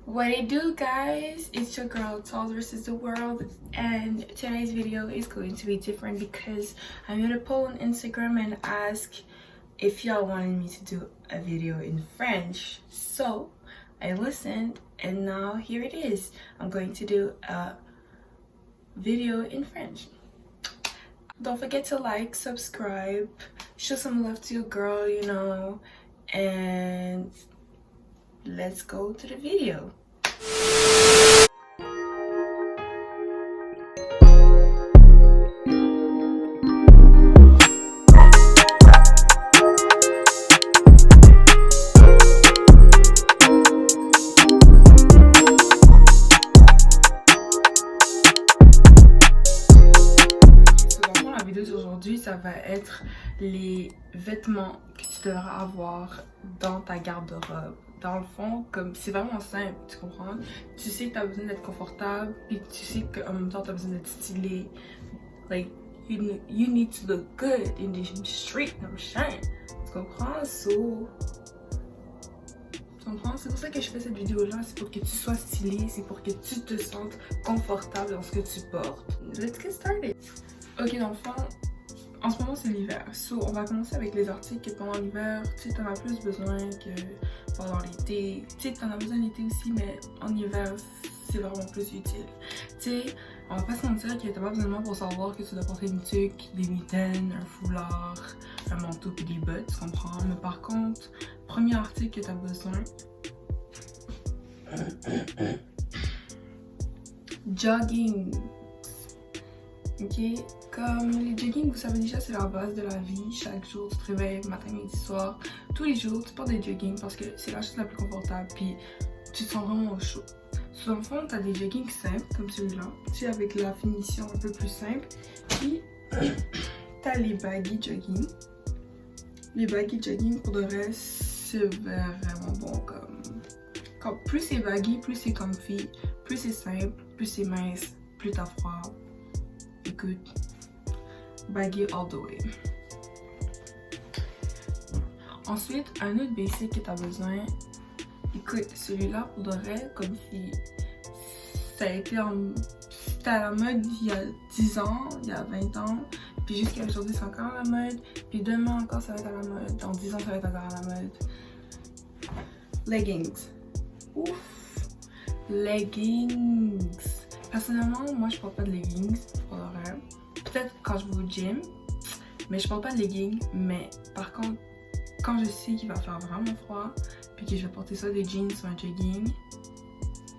What it do, guys? It's your girl Tall versus the world, and today's video is going to be different because I'm gonna poll on Instagram and ask if y'all wanted me to do a video in French. So I listened and now here it is. I'm going to do a video in French. Don't forget to like, subscribe, show some love to your girl, you know, and let's go to the video. Aujourd'hui, ça va être les vêtements que tu devras avoir dans ta garde-robe. Dans le fond, comme c'est vraiment simple, tu comprends? Tu sais que tu as besoin d'être confortable, puis tu sais qu'en même temps tu as besoin d'être stylé. Like, you need to look good in the street, comme shine. Tu comprends? So, tu comprends? C'est pour ça que je fais cette vidéo-là, c'est pour que tu sois stylé, c'est pour que tu te sentes confortable dans ce que tu portes. Let's get started! Ok, dans le fond, en ce moment c'est l'hiver. So, on va commencer avec les articles que pendant l'hiver, tu sais, t'en as plus besoin que pendant l'été. Tu sais, t'en as besoin l'été aussi, mais en hiver, c'est vraiment plus utile. Tu sais, on va pas se mentir que t'as pas besoin de moi pour savoir que tu dois porter une tuque, des mitaines, un foulard, un manteau et des bottes, tu comprends? Mais par contre, premier article que t'as besoin, jogging. Ok, comme les jogging, vous savez déjà, c'est la base de la vie. Chaque jour, tu te réveilles matin, midi, soir. Tous les jours, tu portes des jogging parce que c'est la chose la plus confortable. Puis tu te sens vraiment au chaud. Sur le fond, tu as des jogging simples comme celui-là. Tu sais, avec la finition un peu plus simple. Puis tu as les baggy jogging. Les baggy jogging, pour de reste, c'est vraiment bon. Comme plus c'est baggy, plus c'est comfy, plus c'est simple, plus c'est mince, plus t'as froid. Écoute, baggy all the way. Ensuite, un autre basic que tu as besoin. Écoute, celui-là, pour de vrai, comme si ça a été c'était à la mode il y a 10 ans, il y a 20 ans, puis jusqu'à aujourd'hui, c'est encore à la mode, puis demain encore, ça va être à la mode, dans 10 ans, ça va être encore à la mode. Leggings. Ouf! Leggings! Personnellement, moi je porte pas de leggings pour le rêve. Peut-être quand je vais au gym, mais je porte pas de leggings. Mais par contre, quand je sais qu'il va faire vraiment froid, puis que je vais porter soit des jeans ou un jogging,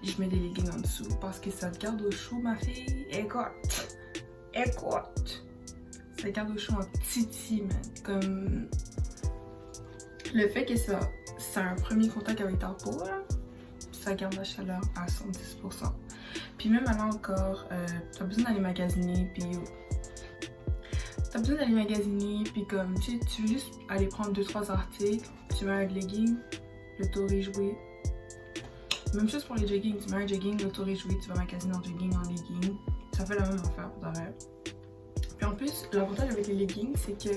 je mets des leggings en dessous parce que ça te garde au chaud, ma fille. Écoute, ça te garde au chaud en titi, man. Comme le fait que ça a un premier contact avec ta peau, là, ça garde la chaleur à 110%. Puis même alors encore, t'as besoin d'aller magasiner, puis comme tu veux juste aller prendre 2-3 articles, tu mets un legging, le tour est joué. Même chose pour les jogging, tu mets un jogging, le tour est joué, tu vas magasiner en jogging, en legging. Ça fait la même affaire pour de vrai. Puis en plus, l'avantage avec les leggings, c'est que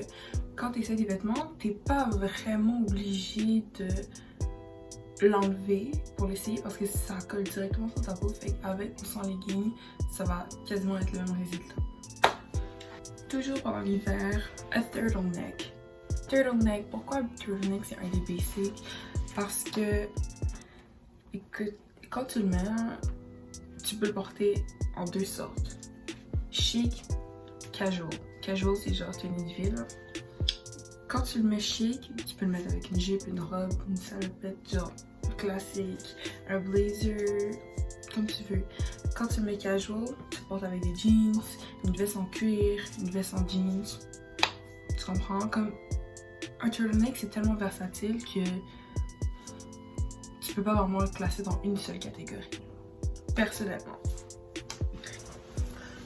quand tu essaies des vêtements, t'es pas vraiment obligé de l'enlever pour l'essayer parce que ça colle directement sur ta peau. Fait avec ou sans legging, ça va quasiment être le même résultat. Toujours pendant l'hiver, un turtleneck. Turtleneck, pourquoi le turtleneck c'est un des basics? Parce que, écoute, quand tu le mets, tu peux le porter en deux sortes. Chic, casual. Casual, c'est genre tenue de ville. Quand tu le mets chic, tu peux le mettre avec une jupe, une robe, une salopette, genre classique, un blazer, comme tu veux. Quand tu le mets casual, tu le portes avec des jeans, une veste en cuir, une veste en jeans. Tu comprends? Comme un turtleneck, c'est tellement versatile que tu peux pas vraiment le classer dans une seule catégorie. Personnellement.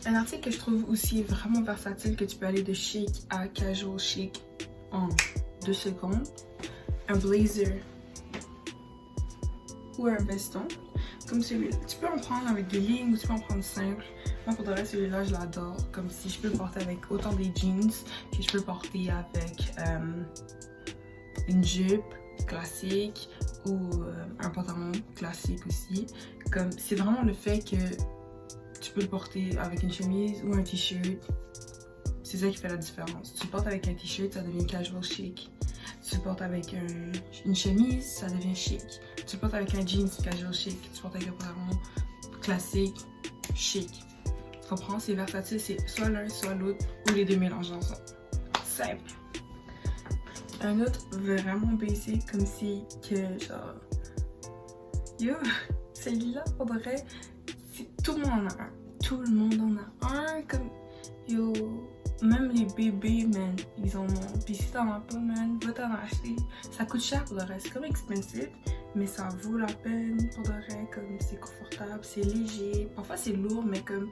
Un article que je trouve aussi vraiment versatile, que tu peux aller de chic à casual chic en 2 secondes. Un blazer ou un veston comme celui-là. Tu peux en prendre avec des lignes ou tu peux en prendre simple. Moi pour de vrai, celui-là je l'adore. Comme si je peux le porter avec autant des jeans que je peux le porter avec une jupe classique ou un pantalon classique aussi. Comme c'est vraiment le fait que tu peux le porter avec une chemise ou un t-shirt. C'est ça qui fait la différence. Tu le portes avec un t-shirt, ça devient casual chic. Tu le portes avec une chemise, ça devient chic. Tu le portes avec un jeans, casual chic. Tu le portes avec un pantalon classique, chic. Tu comprends? C'est versatile, c'est soit l'un, soit l'autre, ou les deux mélangés ensemble. Simple. Un autre vraiment basic, comme si que genre... Yo, celui-là, on dirait... Tout le monde en a un. Tout le monde en a un, comme... Yo... Même les bébés, man, ils en ont. Puis si t'en as pas, man, va t'en acheter. Ça coûte cher pour le reste. C'est comme expensive, mais ça vaut la peine pour le reste. Comme c'est confortable, c'est léger. Parfois c'est lourd, mais comme,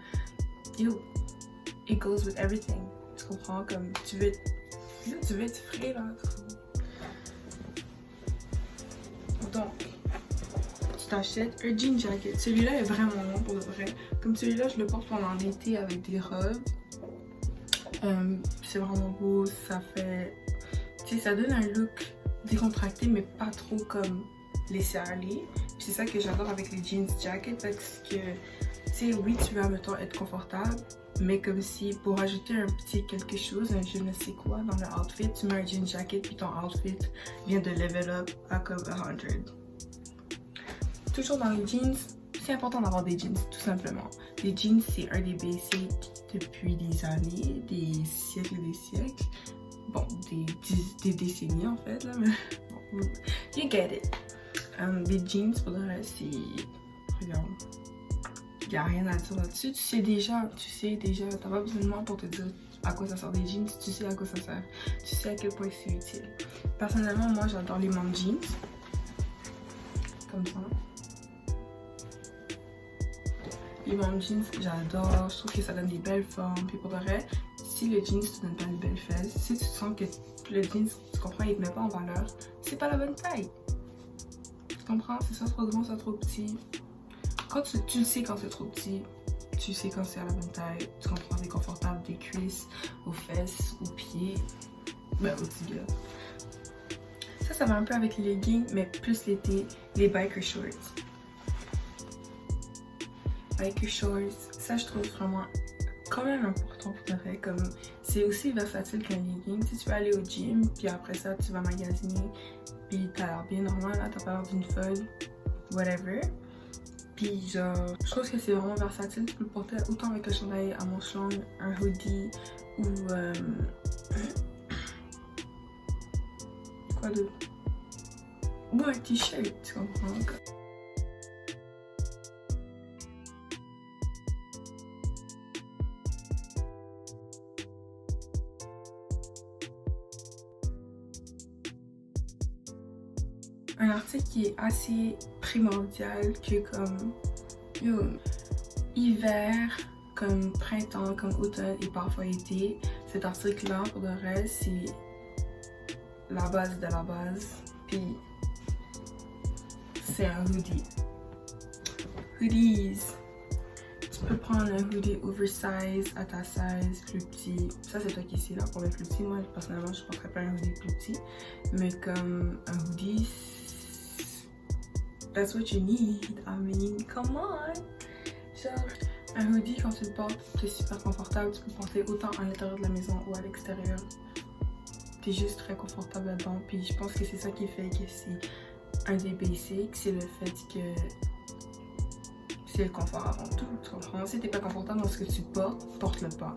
yo, it goes with everything. Tu comprends? Comme tu veux être frais là. Donc, tu t'achètes un jean jacket. Celui-là est vraiment long pour le vrai. Comme celui-là, je le porte pendant l'été avec des robes. C'est vraiment beau, ça fait... Tu sais, ça donne un look décontracté, mais pas trop comme laisser aller. C'est ça que j'adore avec les jeans jackets, parce que, tu sais, oui, tu vas, mettons, être confortable, mais comme si, pour ajouter un petit quelque chose, un je ne sais quoi dans le outfit, tu mets un jean jacket, puis ton outfit vient de level up à comme 100. Toujours dans les jeans, c'est important d'avoir des jeans, tout simplement. Les jeans, c'est un des basics depuis des années, des siècles et des siècles. Bon, des décennies en fait, là, mais bon, you get it. Les jeans, pour le reste, c'est... Regarde, il n'y a rien à dire là-dessus. Tu sais déjà, t'as pas besoin de moi pour te dire à quoi ça sert des jeans, tu sais à quoi ça sert. Tu sais à quel point c'est utile. Personnellement, moi, j'adore les mom jeans. Comme ça. Les mom jeans, j'adore. Je trouve que ça donne des belles formes. Puis pour le reste, si le jeans te donne pas de belles fesses, si tu sens que le jeans, tu comprends, il te met pas en valeur, c'est pas la bonne taille. Tu comprends? C'est soit trop grand, soit trop petit. Quand tu le sais quand c'est trop petit, tu sais quand c'est à la bonne taille. Tu comprends, c'est confortable des cuisses, aux fesses, aux pieds, ben aux tibias. Ça va un peu avec les leggings, mais plus l'été, les biker shorts. Biker shorts, ça je trouve vraiment quand même important pour le vrai, comme c'est aussi versatile qu'un legging. Si tu vas aller au gym, puis après ça tu vas magasiner, puis t'as l'air bien normal, là, t'as pas l'air d'une folle, whatever. Puis genre, je trouve que c'est vraiment versatile, tu peux le porter autant avec un chandail à manches longues, un hoodie ou quoi d'autre? Ou un t-shirt, tu comprends? Un article qui est assez primordial que comme yo, hiver, comme printemps, comme automne et parfois été, cet article-là pour le reste c'est la base de la base. Puis c'est un hoodie. Hoodies. Tu peux prendre un hoodie oversize à ta size, plus petit. Ça c'est toi qui sais là pour le plus petit. Moi personnellement je porterais pas un hoodie plus petit. Mais comme un hoodie, that's what you need. I mean, come on. Genre, un hoodie quand tu le portes, c'est super confortable. Tu peux porter autant à l'intérieur de la maison ou à l'extérieur. T'es juste très confortable là-dedans. Puis je pense que c'est ça qui fait que c'est un des basics. C'est le fait que c'est le confort avant tout. Tu comprends? Si t'es pas confortable dans ce que tu portes, porte-le pas.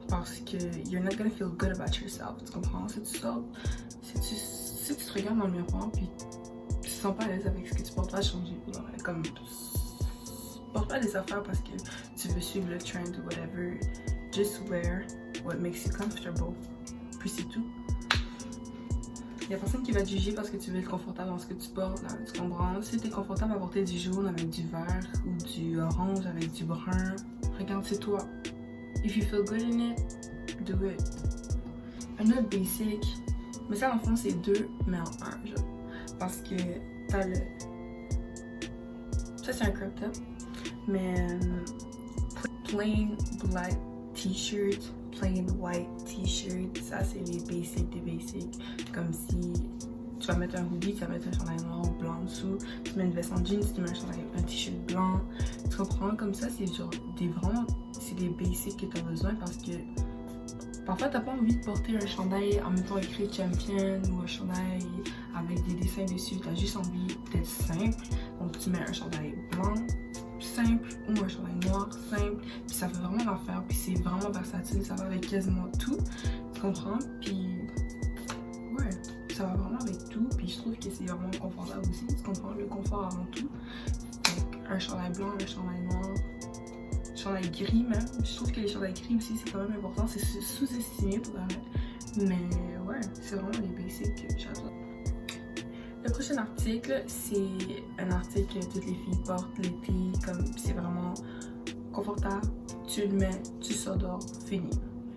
Parce que you're not gonna feel good about yourself. Tu comprends? Si tu sors, si tu te regardes dans le miroir, puis tu te sens pas à l'aise avec ce que tu portes, va changer. Comme, porte pas des affaires parce que tu veux suivre le trend ou whatever. Just wear what makes you comfortable. Puis c'est tout. Il y a personne qui va te juger parce que tu veux être confortable dans ce que tu portes, là, tu comprends? Si tu es confortable à porter du jaune avec du vert ou du orange avec du brun, regarde, c'est toi. If you feel good in it, do it. Un autre basic, mais ça en fond c'est deux, mais en un, genre. Parce que t'as le... Ça c'est un crop top, mais plain black t-shirt, plain white t-shirt, ça c'est les basics des basics. Comme si tu vas mettre un hoodie, tu vas mettre un chandail noir ou blanc en dessous, tu mets une veste en jeans, tu mets un t-shirt blanc. Tu comprends? Comme ça, c'est genre c'est des basics que tu as besoin parce que parfois t'as pas envie de porter un chandail en mettant écrit champion ou un chandail avec des dessins dessus, t'as juste envie d'être simple. Donc tu mets un chandail blanc simple ou un chandail noir simple, puis ça fait vraiment l'affaire, puis c'est vraiment versatile, ça va avec quasiment tout, tu comprends? Puis ouais, ça va vraiment avec tout, puis je trouve que c'est vraiment confortable aussi, tu comprends? Le confort avant tout. Donc un chandail blanc, un chandail noir, chandail gris même, je trouve que les chandails gris aussi c'est quand même important, c'est sous-estimé pour la mettre, mais ouais, c'est vraiment les basics que j'adore. Le prochain article, c'est un article que toutes les filles portent l'été, comme c'est vraiment confortable, tu le mets, tu sors dehors, fini.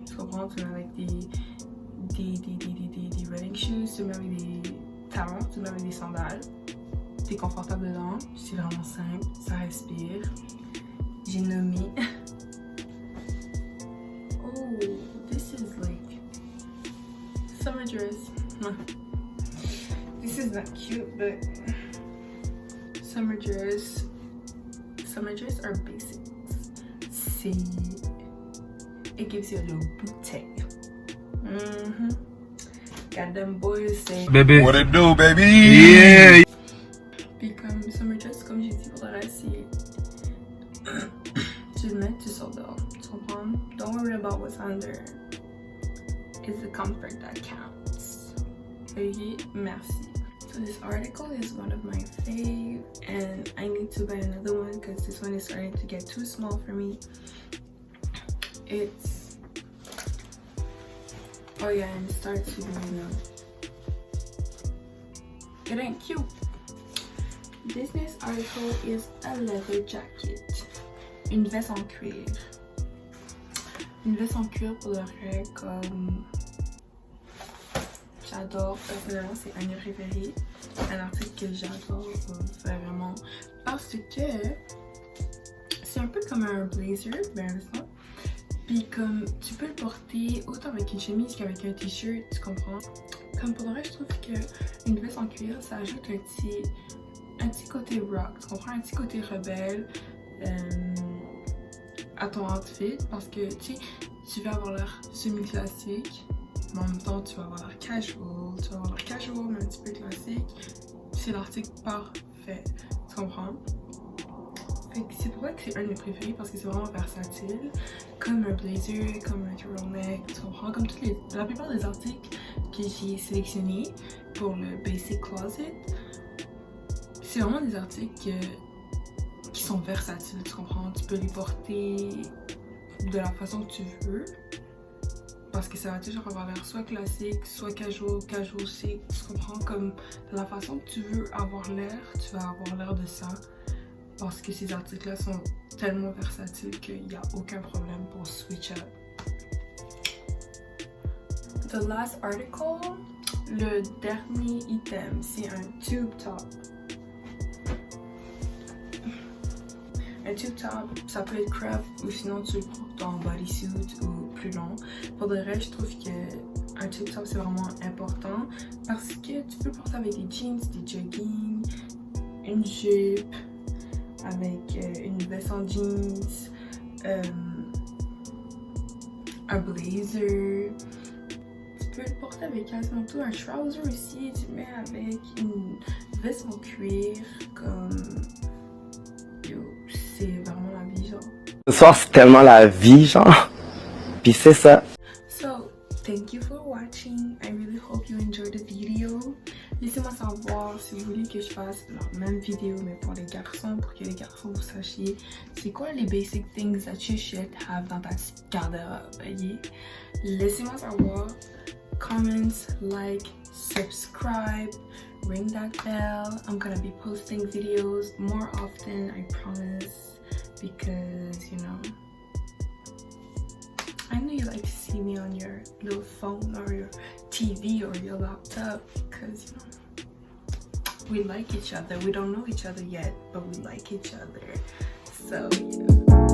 Tu comprends? Tu le mets avec des running shoes, tu le mets avec des talons, tu le mets avec des sandales, t'es confortable dedans, c'est vraiment simple, ça respire. J'ai nommé. Oh, this is like summer dress. This is not cute, but summer dress are basics. It gives you a little boutique. Got them boys say, baby, what it do, baby? Yeah. Puis comme summer dress, comme j'ai dit pour le reste, tu le mets, tu sors dehors. Tu comprends? Don't worry about what's under. It's the comfort that counts. Okay, merci. So this article is one of my fave, and I need to buy another one because this one is starting to get too small for me. It's oh yeah, and it starts to it ain't cute. This next article is a leather jacket. Une veste en cuir. Une veste en cuir pour le vrai, comme j'adore. Personnellement, c'est un de mes préférés. Un article que j'adore vraiment parce que c'est un peu comme un blazer, mais un veston. Puis comme tu peux le porter autant avec une chemise qu'avec un t-shirt, tu comprends? Comme pour le vrai, je trouve qu'une veste en cuir, ça ajoute un petit côté rock, tu comprends? Un petit côté rebelle. À ton outfit parce que tu vas avoir l'air semi-classique, mais en même temps tu vas avoir l'air casual, mais un petit peu classique. C'est l'article parfait, tu comprends? C'est pour ça que c'est un de mes préférés parce que c'est vraiment versatile, comme un blazer, comme un turtleneck, tu comprends? Comme la plupart des articles que j'ai sélectionnés pour le Basic Closet, c'est vraiment des articles qui sont versatiles, tu comprends? Tu peux les porter de la façon que tu veux parce que ça va toujours avoir l'air soit classique, soit casual chic, tu comprends? Comme de la façon que tu veux avoir l'air, tu vas avoir l'air de ça parce que ces articles-là sont tellement versatiles qu'il n'y a aucun problème pour switch up. The last article, le dernier item, c'est un tube top. Un tube top, ça peut être crop ou sinon tu le portes en bodysuit ou plus long. Pour de vrai, je trouve que un tube top c'est vraiment important parce que tu peux le porter avec des jeans, des jogging, une jupe, avec une veste en jeans, un blazer. Tu peux le porter avec quasiment tout, un trouser aussi, tu le mets avec une veste en cuir comme... Yo, c'est vraiment la vie, genre. Ce soir, c'est tellement la vie, genre. Puis c'est ça. So, thank you for watching. I really hope you enjoyed the video. Laissez-moi savoir si vous voulez que je fasse la même vidéo, mais pour les garçons, pour que les garçons vous sachiez c'est quoi les basic things that you should have dans ta garde-robe, voyez? Laissez-moi savoir. Comments, like, subscribe, ring that bell. I'm gonna be posting videos more often, I promise, because you know I know you like to see me on your little phone or your TV or your laptop, because you know we like each other. We don't know each other yet, but we like each other, so yeah.